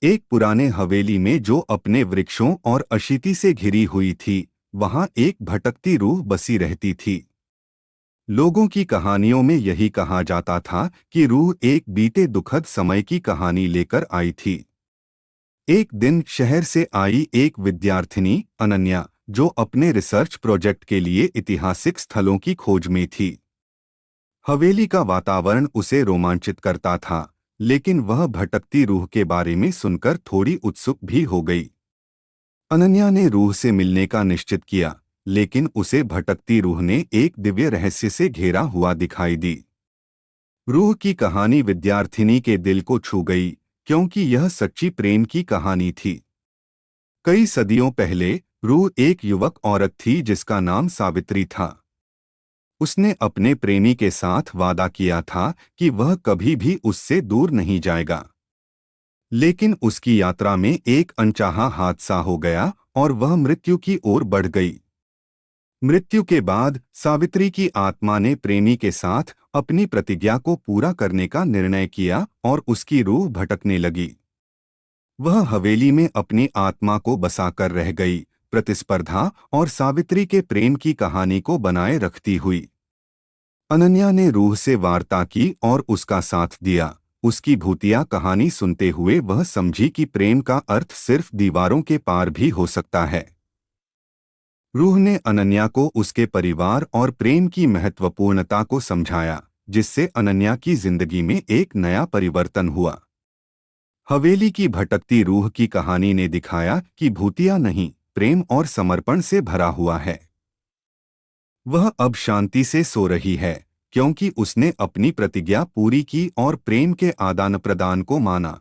एक पुराने हवेली में जो अपने वृक्षों और अशीति से घिरी हुई थी, वहां एक भटकती रूह बसी रहती थी। लोगों की कहानियों में यही कहा जाता था कि रूह एक बीते दुखद समय की कहानी लेकर आई थी। एक दिन शहर से आई एक विद्यार्थिनी अनन्या, जो अपने रिसर्च प्रोजेक्ट के लिए ऐतिहासिक स्थलों की खोज में थी। हवेली का वातावरण उसे रोमांचित करता था, लेकिन वह भटकती रूह के बारे में सुनकर थोड़ी उत्सुक भी हो गई। अनन्या ने रूह से मिलने का निश्चित किया, लेकिन उसे भटकती रूह ने एक दिव्य रहस्य से घेरा हुआ दिखाई दी। रूह की कहानी विद्यार्थिनी के दिल को छू गई, क्योंकि यह सच्ची प्रेम की कहानी थी। कई सदियों पहले रूह एक युवक औरत थी जिसका नाम सावित्री था। उसने अपने प्रेमी के साथ वादा किया था कि वह कभी भी उससे दूर नहीं जाएगा। लेकिन उसकी यात्रा में एक अनचाहा हादसा हो गया और वह मृत्यु की ओर बढ़ गई। मृत्यु के बाद सावित्री की आत्मा ने प्रेमी के साथ अपनी प्रतिज्ञा को पूरा करने का निर्णय किया और उसकी रूह भटकने लगी। वह हवेली में अपनी आत्मा को बसाकर रह गई, प्रतिस्पर्धा और सावित्री के प्रेम की कहानी को बनाए रखती हुई। अनन्या ने रूह से वार्ता की और उसका साथ दिया। उसकी भूतिया कहानी सुनते हुए वह समझी कि प्रेम का अर्थ सिर्फ दीवारों के पार भी हो सकता है। रूह ने अनन्या को उसके परिवार और प्रेम की महत्वपूर्णता को समझाया, जिससे अनन्या की जिंदगी में एक नया परिवर्तन हुआ। हवेली की भटकती रूह की कहानी ने दिखाया कि भूतिया नहीं, प्रेम और समर्पण से भरा हुआ है। वह अब शांति से सो रही है, क्योंकि उसने अपनी प्रतिज्ञा पूरी की और प्रेम के आदान प्रदान को माना।